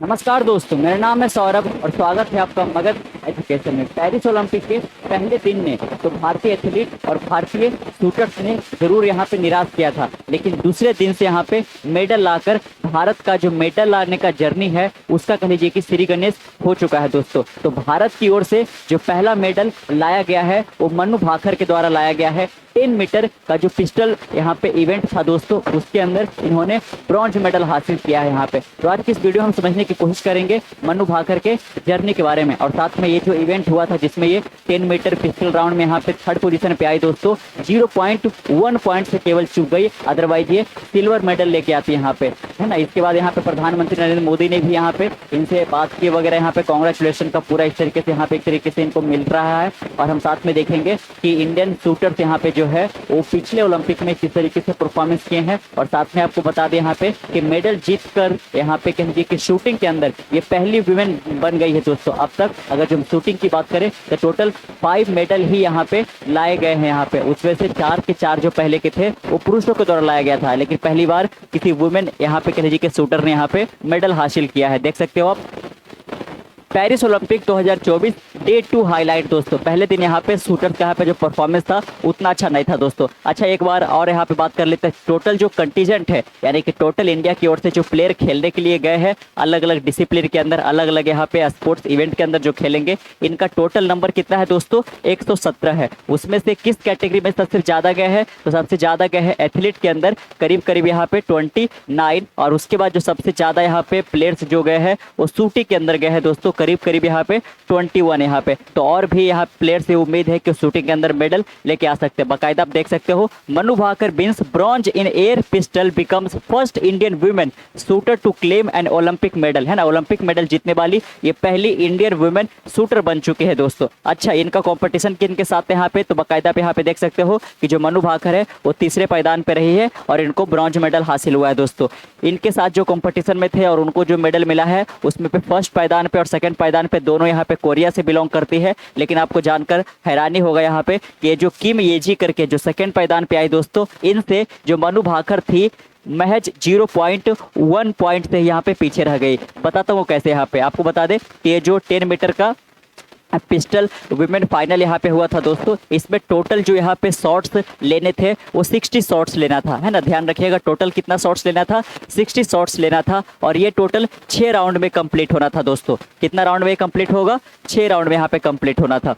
नमस्कार दोस्तों, मेरा नाम है सौरभ और स्वागत है आपका मगध एजुकेशन में। पेरिस ओलंपिक के पहले दिन ने तो भारतीय एथलीट और भारतीय शूटर्स ने जरूर यहाँ पे निराश किया था, लेकिन दूसरे दिन से यहाँ पे मेडल लाकर भारत का जो मेडल लाने का जर्नी है उसका कह लीजिए कि श्री गणेश हो चुका है दोस्तों। तो भारत की ओर से जो पहला मेडल लाया गया है वो मनु भाकर के द्वारा लाया गया है। 10 मीटर का जो पिस्टल यहाँ पे इवेंट था दोस्तों, उसके अंदर इन्होंने ब्रॉन्ज मेडल हासिल किया है यहाँ पे। तो आज की इस वीडियो हम समझने की कोशिश करेंगे मनु भाकर के जर्नी के बारे में, और साथ में ये जो इवेंट हुआ था जिसमें ये 10 मीटर पिस्टल राउंड में यहाँ पे थर्ड पोजीशन पे आई दोस्तों। 0.1 पॉइंट से केवल चूक गई, अदरवाइज ये सिल्वर मेडल लेके आती है यहाँ पे, है ना। इसके बाद यहाँ पे प्रधानमंत्री नरेंद्र मोदी ने भी यहाँ पे इनसे बात की वगैरह, यहाँ पे कांग्रेचुलेशन का पूरा इस तरीके से यहाँ पे एक तरीके से इनको मिल रहा है। और हम साथ में देखेंगे कि इंडियन शूटर्स यहाँ पे जो है वो पिछले ओलंपिक में किस तरीके से परफॉर्मेंस किए हैं। और साथ में आपको बता दें यहाँ पे कि मेडल जीत कर यहाँ पे कह लीजिए कि शूटिंग के अंदर ये पहली वुमेन बन गई है दोस्तों। अब तक अगर जो शूटिंग की बात करें तो टोटल 5 मेडल ही यहाँ पे लाए गए हैं यहाँ पे, उसमें से 4 के 4 जो पहले के थे वो पुरुषों के द्वारा लाया गया था, लेकिन पहली बार किसी वुमेन यहाँ पे कह लीजिए कि शूटर ने यहाँ पे मेडल हासिल किया है। देख सकते हो आप पेरिस ओलंपिक 2024 डे 2 हाईलाइट दोस्तों। पहले दिन यहाँ पे शूटर का यहाँ पे जो परफॉर्मेंस था उतना अच्छा नहीं था दोस्तों। अच्छा, एक बार और यहाँ पे बात कर लेते हैं टोटल जो कंटीजेंट है, यानी कि टोटल इंडिया की ओर से जो प्लेयर खेलने के लिए गए हैं अलग अलग डिसिप्लिन के अंदर, अलग अलग यहाँ पे स्पोर्ट्स इवेंट के अंदर जो खेलेंगे, इनका टोटल नंबर कितना है दोस्तों? 117 है। उसमें से किस कैटेगरी में सबसे ज्यादा गए हैं? तो सबसे ज्यादा गए हैं एथलीट के अंदर, करीब करीब यहाँ पे 29। और उसके बाद जो सबसे ज्यादा यहाँ पे प्लेयर्स जो गए हैं वो शूटिंग के अंदर गए हैं दोस्तों, करीब करीब यहाँ पे 21 यहाँ पे। तो और भी यहाँ प्लेयर से उम्मीद है कि शूटिंग के अंदर मेडल लेके आ सकते हैं। बाकायदा आप देख सकते हो Manu Bhaker wins bronze in air pistol, becomes first Indian women shooter to claim an Olympic medal, है ना। ओलंपिक मेडल जीतने वाली ये पहली इंडियन वुमेन शूटर बन चुकी है दोस्तों। अच्छा, इनका कॉम्पिटिशन किनके साथ है यहाँ पे? तो बाकायदा पे यहाँ पे देख सकते हो कि जो मनु भाकर है वो तीसरे पायदान पे रही है और इनको ब्रॉन्ज मेडल हासिल हुआ है दोस्तों। इनके साथ जो कॉम्पिटिशन में थे और उनको जो मेडल मिला है उसमें पे फर्स्ट पायदान पे और सेकंड पायदान पे दोनों यहाँ पे कोरिया से बिलोंग करती है। लेकिन आपको जानकर हैरानी होगा यहाँ पे कि ये जो किम येजी करके जो सेकंड पायदान पे आई दोस्तों, इनसे जो मनु भाकर थी महज 0.1 पॉइंट से यहाँ पे पीछे रह गई। बताता हूँ कैसे। यहाँ पे आपको बता दे कि ये जो 10 मीटर का पिस्टल वुमेन फाइनल यहाँ पे हुआ था दोस्तों, इसमें टोटल जो यहाँ पे शॉट्स लेने थे वो 60 शॉट्स लेना था, है ना। ध्यान रखिएगा, टोटल कितना शॉट्स लेना था? 60 शॉट्स लेना था। और ये टोटल 6 राउंड में कंप्लीट होना था दोस्तों। कितना राउंड में कंप्लीट होगा? 6 राउंड में यहाँ पे कंप्लीट होना था,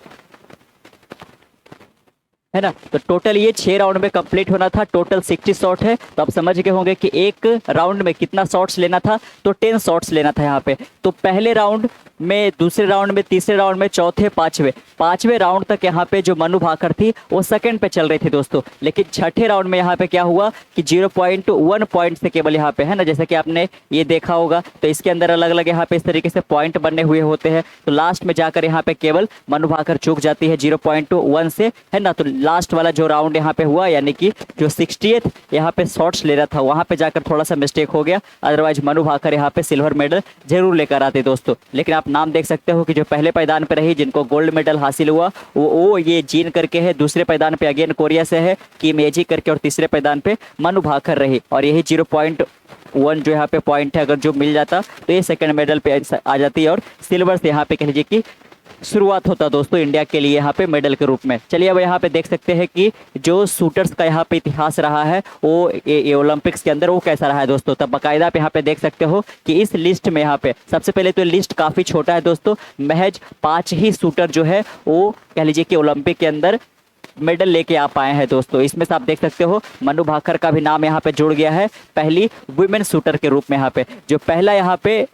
है ना। तो टोटल ये 6 राउंड में कंप्लीट होना था। टोटल 60 शॉट है, तो आप समझ गए होंगे कि एक राउंड में कितना शॉट्स लेना था। तो 10 शॉट्स लेना था यहाँ पे। तो पहले राउंड में, दूसरे राउंड में, तीसरे राउंड में, चौथे, पांचवें राउंड तक यहाँ पे जो मनु भाकर थी वो सेकंड पे चल रही थी दोस्तों। लेकिन छठे राउंड में यहाँ पे क्या हुआ कि 0.1 पॉइंट से केवल यहाँ पे, है ना, जैसे कि आपने ये देखा होगा। तो इसके अंदर अलग अलग यहाँ पे इस तरीके से पॉइंट बने हुए होते हैं। तो लास्ट में जाकर यहाँ पे केवल मनु भाकर चूक जाती है 0.1 से, है ना। तो लास्ट वाला जो राउंड यहाँ पे हुआ, यानी कि जो 60th यहाँ पे शॉट्स ले रहा था, वहां पे जाकर थोड़ा सा मिस्टेक हो गया। अदरवाइज मनु भाकर यहाँ पे सिल्वर मेडल जरूर लेकर आते दोस्तों। लेकिन आप नाम देख सकते हो कि जो पहले पायदान पे रही जिनको गोल्ड मेडल हासिल हुआ वो ये जीन करके है। दूसरे पायदान पे अगेन कोरिया से है किम येजी करके, और तीसरे पायदान पे मनु भाकर रही। और यही 0.1 जो यहाँ पे पॉइंट है, अगर जो मिल जाता तो ये सेकंड मेडल पे आ जाती है और सिल्वर से यहाँ पे कह लीजिए कि शुरुआत होता दोस्तों इंडिया के लिए यहाँ पे मेडल के रूप में। चलिए अब यहाँ पे देख सकते हैं कि जो शूटर्स का यहाँ पे इतिहास रहा है वो ये ओलंपिक्स के अंदर वो कैसा रहा है दोस्तों। तब बाकायदा आप यहाँ पे देख सकते हो कि इस लिस्ट में यहाँ पे सबसे पहले तो लिस्ट काफी छोटा है दोस्तों। महज 5 ही शूटर जो है वो कह लीजिए कि ओलंपिक के अंदर मेडल लेके आ पाए हैं दोस्तों। इसमें से आप देख सकते हो मनु भाकर का भी नाम यहाँ पे जुड़ गया है पहली वुमेन शूटर के रूप में। यहाँ पे जो पहला यहाँ पे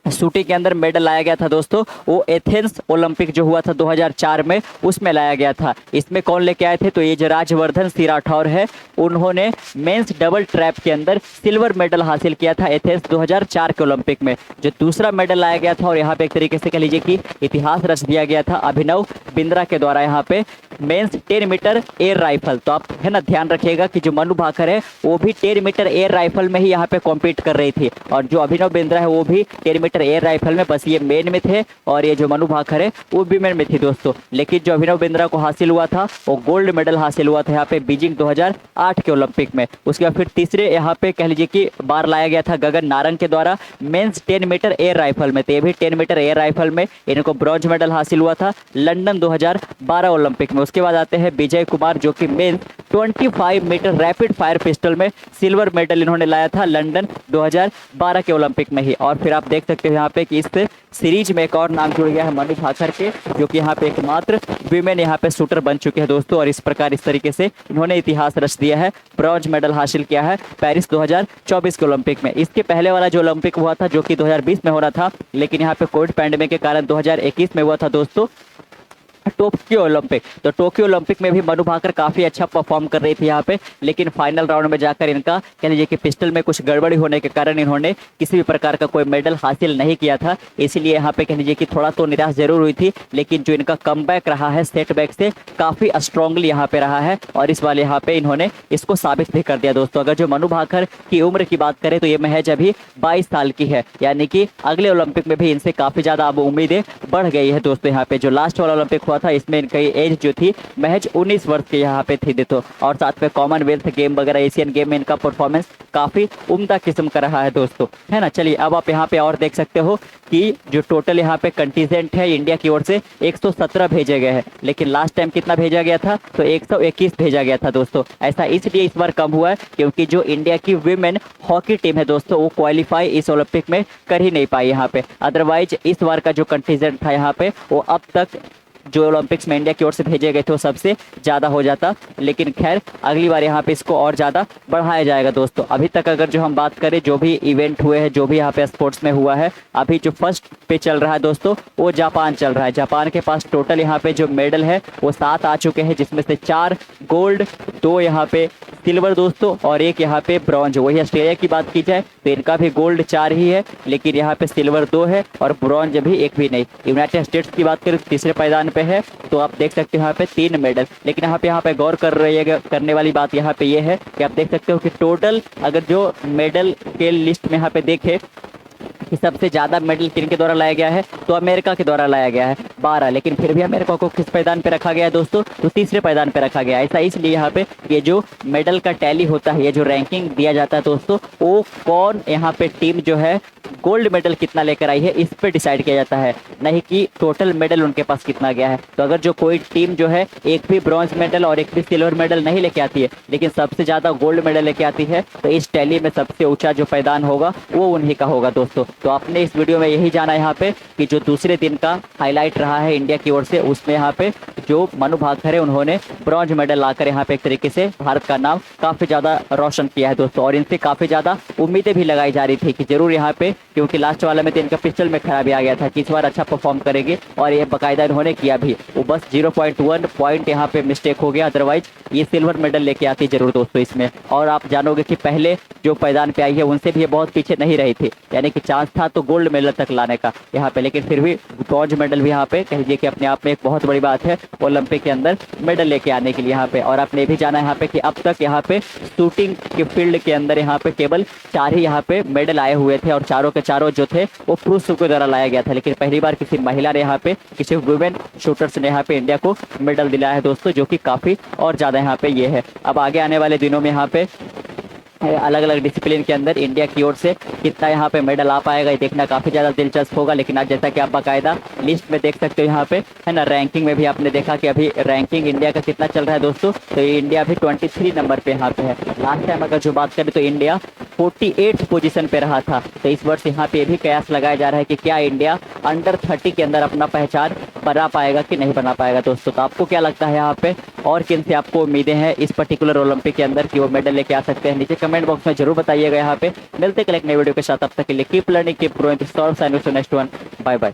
शूटिंग के अंदर मेडल लाया गया था दोस्तों, वो एथेंस ओलंपिक जो हुआ था 2004 में, उसमें लाया गया था। इसमें कौन लेके आए थे? तो ये जो राजवर्धन सिंह राठौर है, उन्होंने मेंस डबल ट्रैप के अंदर सिल्वर मेडल हासिल किया था एथेंस 2004 के ओलंपिक में। जो दूसरा मेडल लाया गया था और यहाँ पे एक तरीके से कह लीजिए कि इतिहास रच दिया गया था अभिनव बिंद्रा के द्वारा यहाँ पे मेंस 10 मीटर एयर राइफल। तो आप है ना ध्यान रखिएगा कि जो मनु भाकर है वो भी 10 मीटर एयर राइफल में ही यहाँ पे कॉम्पीट कर रही थी, और जो अभिनव बिंद्रा है वो भी 10 मीटर एयर राइफल में, बस ये मेन में थे और ये जो मनु भाकर है वो विमेन में थी दोस्तों। लेकिन जो अभिनव बिंद्रा को हासिल हुआ था वो गोल्ड मेडल हासिल हुआ था यहाँ पे बीजिंग 2008 के ओलंपिक में। उसके बाद फिर तीसरे यहाँ पे कह लीजिए कि बार लाया गया था गगन नारंग के द्वारा मेंस 10 मीटर एयर राइफल में, तो ये भी 10 मीटर एयर राइफल में इनको ब्रॉन्ज मेडल हासिल हुआ था लंदन 2012 ओलंपिक में। उसके बाद आते हैं विजय कुमार जो कि men's 25 meter rapid fire pistol में सिल्वर मेडल इन्होंने लाया था लंदन 2012 के ओलंपिक में ही। और फिर आप देख सकते हो यहाँ पे कि इस सीरीज में एक और नाम जुड़ गया है मनु भाकर के, जो कि यहाँ पे एकमात्र विमेन यहाँ पे शूटर बन चुके हैं दोस्तों। और इस प्रकार इस तरीके से इन्होंने इतिहास रच दिया है, ब्रॉन्ज मेडल हासिल किया है पेरिस 2024 के ओलंपिक में। इसके पहले वाला जो ओलंपिक हुआ था जो कि 2020 में होना था, लेकिन यहाँ पे कोविड पैंडेमिक के कारण 2021 में हुआ था दोस्तों टोक्यो ओलंपिक। तो टोक्यो ओलंपिक में भी मनु भाकर काफ़ी अच्छा परफॉर्म कर रही थी यहाँ पे, लेकिन फाइनल राउंड में जाकर इनका कह लीजिए कि पिस्टल में कुछ गड़बड़ी होने के कारण इन्होंने किसी भी प्रकार का कोई मेडल हासिल नहीं किया था। इसीलिए यहाँ पे कह लीजिए कि थोड़ा तो निराश जरूर हुई थी, लेकिन जो इनका कमबैक रहा है सेटबैक से काफ़ी स्ट्रांगली यहाँ पे रहा है, और इस वाले यहाँ पे इन्होंने इसको साबित भी कर दिया दोस्तों। अगर जो मनु भाकर की उम्र की बात करें तो ये महज अभी 22 साल की है, यानी कि अगले ओलंपिक में भी इनसे काफ़ी ज़्यादा अब उम्मीदें बढ़ गई है दोस्तों। यहाँ पे जो लास्ट वाला ओलंपिक हुआ था इसमें इनकी एज जो थी महज 19 वर्ष के यहाँ पे थी दोस्तों। और साथ में कॉमनवेल्थ गेम वगैरह एशियन गेम में इनका परफॉर्मेंस काफ़ी उम्दा किस्म का रहा है दोस्तों, है ना। चलिए अब आप यहाँ पे और देख सकते हो कि जो टोटल यहाँ पे कंटीजेंट है इंडिया की ओर से 117 भेजे गए हैं, लेकिन लास्ट टाइम कितना भेजा गया था तो 121 भेजा गया था दोस्तों। ऐसा इसलिए इस बार कम हुआ है क्योंकि जो इंडिया की विमेन हॉकी टीम है दोस्तों वो क्वालिफाई इस ओलंपिक में कर ही नहीं पाई यहाँ पे। अदरवाइज इस बार का जो कंटीजेंट था यहाँ पे वो अब तक जो ओलंपिक्स में इंडिया की ओर से भेजे गए थे वो सबसे ज़्यादा हो जाता, लेकिन खैर अगली बार यहाँ पे इसको और ज़्यादा बढ़ाया जाएगा दोस्तों। अभी तक अगर जो हम बात करें जो भी इवेंट हुए हैं, जो भी यहाँ पे स्पोर्ट्स में हुआ है, अभी जो फर्स्ट पे चल रहा है दोस्तों वो जापान चल रहा है। जापान के पास टोटल यहाँ पे जो मेडल है वो 7 आ चुके हैं, जिसमें से 4 गोल्ड, 2 यहाँ पे सिल्वर दोस्तों और 1 यहाँ पे ब्रॉन्ज। वही ऑस्ट्रेलिया की बात की जाए तो इनका भी गोल्ड 4 ही है, लेकिन यहाँ पे सिल्वर 2 है और ब्रॉन्ज अभी 1 भी नहीं। यूनाइटेड स्टेट्स की बात करें तो तीसरे पायदान पे है, तो आप देख सकते हो यहाँ पे 3 मेडल। लेकिन यहाँ पे गौर करने वाली बात यहाँ पे ये है कि आप देख सकते हो कि टोटल अगर जो मेडल के लिस्ट में यहाँ पे देखें कि सबसे ज़्यादा मेडल किनके द्वारा लाया गया है तो अमेरिका के द्वारा लाया गया है 12, लेकिन फिर भी अमेरिका को किस पायदान पे रखा गया है दोस्तों तो तीसरे पायदान पे रखा गया है। ऐसा इसलिए यहाँ पे ये जो मेडल का टैली होता है, ये जो रैंकिंग दिया जाता है दोस्तों, वो कौन यहाँ पे टीम जो है गोल्ड मेडल कितना लेकर आई है इस पे डिसाइड किया जाता है, नहीं कि टोटल मेडल उनके पास कितना गया है। तो अगर जो कोई टीम जो है एक भी ब्रॉन्ज मेडल और एक भी सिल्वर मेडल नहीं लेके आती है, लेकिन सबसे ज़्यादा गोल्ड मेडल लेके आती है, तो इस टैली में सबसे ऊंचा जो पायदान होगा वो उन्हीं का होगा दोस्तों। तो आपने इस वीडियो में यही जाना यहाँ पे कि जो दूसरे दिन का हाईलाइट रहा है इंडिया की ओर से, उसमें यहाँ पे जो मनु भाकर है उन्होंने ब्रॉन्ज मेडल लाकर यहाँ पे एक तरीके से भारत का नाम काफ़ी ज़्यादा रोशन किया है दोस्तों। और इनसे काफ़ी ज़्यादा उम्मीदें भी लगाई जा रही थी कि जरूर यहाँ पे, क्योंकि लास्ट वाले में तो इनका पिस्टल में खराबी आ गया था कि इस बार अच्छा परफॉर्म करेंगे, और ये बाकायदा इन्होंने किया भी। वो बस 0.1 पॉइंट यहाँ पे मिस्टेक हो गया, अदरवाइज ये सिल्वर मेडल लेके आती जरूर दोस्तों इसमें। और आप जानोगे कि पहले जो पायदान पे आई है उनसे भी ये बहुत पीछे नहीं रही थी, यानी कि चांस था तो गोल्ड मेडल तक लाने का यहाँ पे, लेकिन फिर भी ब्रॉन्ज मेडल भी यहाँ पे कह लीजिए कि अपने आप में एक बहुत बड़ी बात है ओलंपिक के अंदर मेडल लेके आने के लिए यहाँ पे। और आपने भी जाना यहाँ पे कि अब तक यहाँ पे शूटिंग के फील्ड के अंदर यहाँ पे केवल 4 ही यहाँ पे मेडल आए हुए थे, और चारों के चारों जो थे वो पुरुषों के द्वारा लाया गया था। लेकिन पहली बार किसी महिला ने यहाँ पे, किसी वुमेन शूटर्स ने यहाँ पे इंडिया को मेडल दिलाया है दोस्तों, जो कि काफ़ी और ज़्यादा यहाँ पे ये है। अब आगे आने वाले दिनों में यहाँ पे अलग अलग डिसिप्लिन के अंदर इंडिया की ओर से कितना यहाँ पे मेडल आ पाएगा ये देखना काफ़ी ज़्यादा दिलचस्प होगा। लेकिन आज जैसा कि आप बाकायदा लिस्ट में देख सकते हो यहाँ पे, है ना, रैंकिंग में भी आपने देखा कि अभी रैंकिंग इंडिया का कितना चल रहा है दोस्तों, तो इंडिया अभी 23 नंबर पे यहाँ पे है। लास्ट टाइम अगर जो बात करें तो इंडिया 48 पोजीशन पे रहा था। तो इस वर्ष यहाँ पे भी कयास लगाया जा रहा है कि क्या इंडिया अंडर 30 के अंदर अपना पहचान बना पाएगा कि नहीं बना पाएगा दोस्तों। तो आपको क्या लगता है यहाँ पे, और किन से आपको उम्मीदें हैं इस पर्टिकुलर ओलंपिक के अंदर कि वो मेडल लेके आ सकते हैं, नीचे कमेंट बॉक्स में जरूर बताइएगा। यहाँ पे मिलते हैं एक नई वीडियो के साथ, अब तक के लिए keep learning keep growing. Next one, bye bye.